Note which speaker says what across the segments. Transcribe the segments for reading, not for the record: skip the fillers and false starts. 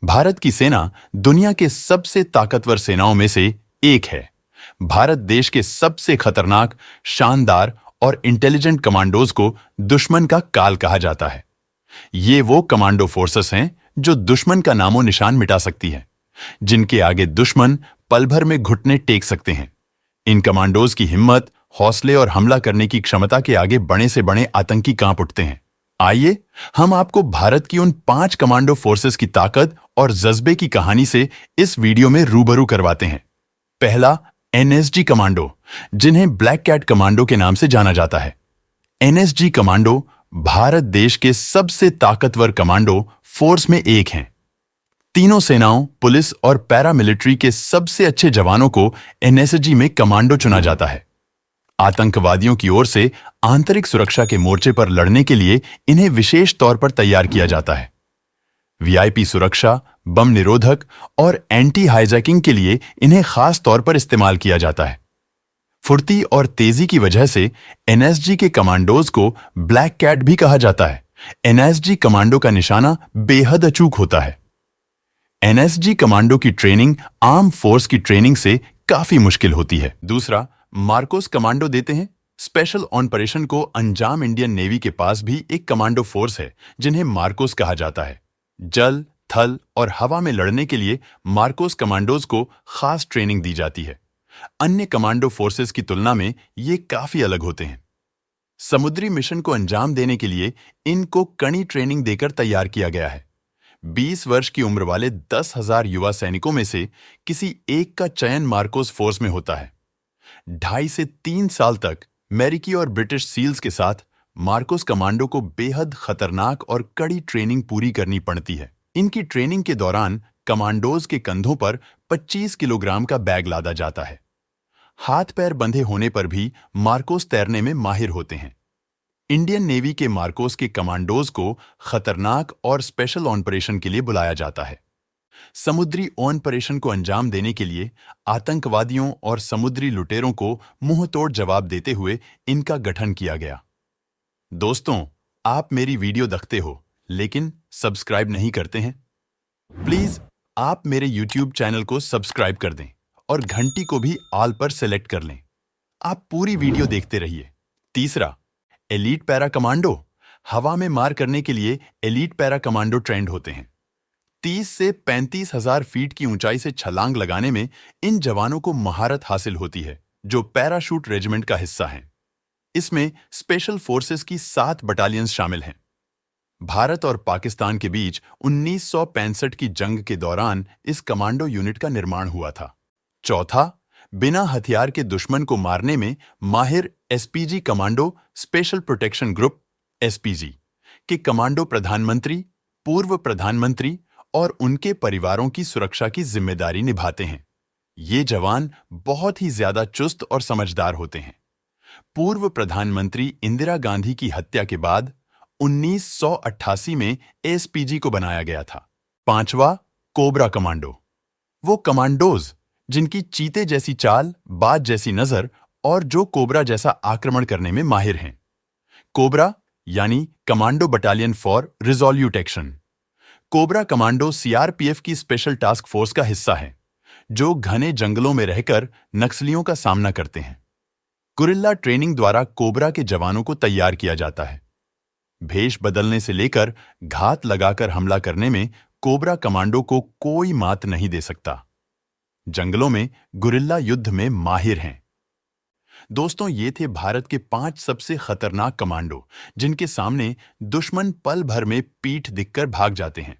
Speaker 1: भारत की सेना दुनिया के सबसे ताकतवर सेनाओं में से एक है। भारत देश के सबसे खतरनाक, शानदार और इंटेलिजेंट कमांडोज को दुश्मन का काल कहा जाता है। ये वो कमांडो फोर्सेस हैं जो दुश्मन का नामो निशान मिटा सकती हैं, जिनके आगे दुश्मन पल भर में घुटने टेक सकते हैं। इन कमांडोज की हिम्मत, हौसले और हमला करने की क्षमता के आगे बड़े से बड़े आतंकी कांप उठते हैं। आइए हम आपको भारत की उन 5 कमांडो फोर्सेस की ताकत और जज्बे की कहानी से इस वीडियो में रूबरू करवाते हैं। पहला, एनएसजी कमांडो, जिन्हें ब्लैक कैट कमांडो के नाम से जाना जाता है। एनएसजी कमांडो भारत देश के सबसे ताकतवर कमांडो फोर्स में एक हैं। तीनों सेनाओं, पुलिस और पैरामिलिट्री के सबसे अच्छे जवानों को एनएसजी में कमांडो चुना जाता है। आतंकवादियों की ओर से आंतरिक सुरक्षा के मोर्चे पर लड़ने के लिए इन्हें विशेष तौर पर तैयार किया जाता है। वीआईपी सुरक्षा, बम निरोधक और एंटी हाईजैकिंग के लिए इन्हें खास तौर पर इस्तेमाल किया जाता है। फुर्ती और तेजी की वजह से एनएसजी के कमांडोज को ब्लैक कैट भी कहा जाता है। एनएसजी कमांडो का निशाना बेहद अचूक होता है। एनएसजी कमांडो की ट्रेनिंग आर्म फोर्स की ट्रेनिंग से काफी मुश्किल होती है। दूसरा, मार्कोस कमांडो देते हैं। स्पेशल ऑपरेशन को अंजाम इंडियन नेवी के पास भी एक कमांडो फोर्स है, जिन्हें मार्कोस कहा जाता है। जल, थल और हवा में लड़ने के लिए मार्कोस कमांडोज को खास ट्रेनिंग दी जाती है। अन्य कमांडो फोर्सेस की तुलना में ये काफी अलग होते हैं। समुद्री मिशन को अंजाम देने के लिए इनको कड़ी ट्रेनिंग देकर तैयार किया गया है। 20 वर्ष की उम्र वाले 10,000 युवा सैनिकों में से किसी एक का चयन मार्कोस फोर्स में होता है। 2.5 से 3 साल तक अमेरिकी और ब्रिटिश सील्स के साथ मार्कोस कमांडो को बेहद खतरनाक और कड़ी ट्रेनिंग पूरी करनी पड़ती है। इनकी ट्रेनिंग के दौरान कमांडोज के कंधों पर 25 किलोग्राम का बैग लादा जाता है। हाथ पैर बंधे होने पर भी मार्कोस तैरने में माहिर होते हैं। इंडियन नेवी के मार्कोस के कमांडोज को खतरनाक और स्पेशल ऑपरेशन के लिए बुलाया जाता है। समुद्री ऑपरेशन को अंजाम देने के लिए आतंकवादियों और समुद्री लुटेरों को मुंहतोड़ जवाब देते हुए इनका गठन किया गया। दोस्तों, आप मेरी वीडियो देखते हो लेकिन सब्सक्राइब नहीं करते हैं? प्लीज आप मेरे YouTube चैनल को सब्सक्राइब कर दें और घंटी को भी ऑल पर सेलेक्ट कर लें। आप पूरी वीडियो देखते रहिए। तीसरा, एलीट पैरा कमांडो। हवा में मार करने के लिए एलीट पैरा कमांडो ट्रेंड होते हैं। 30 से 35,000 फीट की ऊंचाई से छलांग लगाने में इन जवानों को महारत हासिल होती है, जो पैराशूट रेजिमेंट का हिस्सा हैं। इसमें स्पेशल फोर्सेस की 7 बटालियंस शामिल हैं। भारत और पाकिस्तान के बीच 1965 की जंग के दौरान इस कमांडो यूनिट का निर्माण हुआ था। चौथा, बिना हथियार के दुश्मन को मारने में माहिर SPG commando special protection group SPG के कमांडो प्रधानमंत्री, पूर्व प्रधानमंत्री और उनके परिवारों की सुरक्षा की जिम्मेदारी निभाते हैं। ये जवान बहुत ही ज्यादा चुस्त और समझदार होते हैं। पूर्व प्रधानमंत्री इंदिरा गांधी की हत्या के बाद 1988 में एसपीजी को बनाया गया था। पांचवा, कोबरा कमांडो। वो कमांडोज जिनकी चीते जैसी चाल, बाज जैसी नजर और जो कोबरा जैसा आक्रमण करने में माहिर हैं। कोबरा यानी commando battalion for resolute action. Cobra commando CRPF की स्पेशल टास्क फोर्स का हिस्सा है, जो घने जंगलों में रहकर नक्सलियों का सामना करते हैं। गुरिल्ला ट्रेनिंग द्वारा कोबरा के जवानों को तैयार किया जाता है। भेष बदलने से लेकर घात लगाकर हमला करने में कोबरा कमांडो को कोई मात नहीं दे सकता। जंगलों में गुरिल्ला युद्ध में माहिर हैं। दोस्तों, ये थे भारत के 5 सबसे खतरनाक कमांडो, जिनके सामने दुश्मन पल भर में पीठ दिखकर भाग जाते हैं।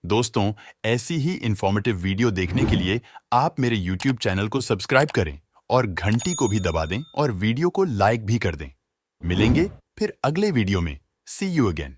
Speaker 1: दोस्तों, ऐसी ही इंफॉर्मेटिव वीडियो देखने के लिए आप मेरे YouTube चैनल को सब्सक्राइब करें और घंटी को भी दबा दें और वीडियो को लाइक भी कर दें। मिलेंगे फिर अगले वीडियो में। सी यू अगेन।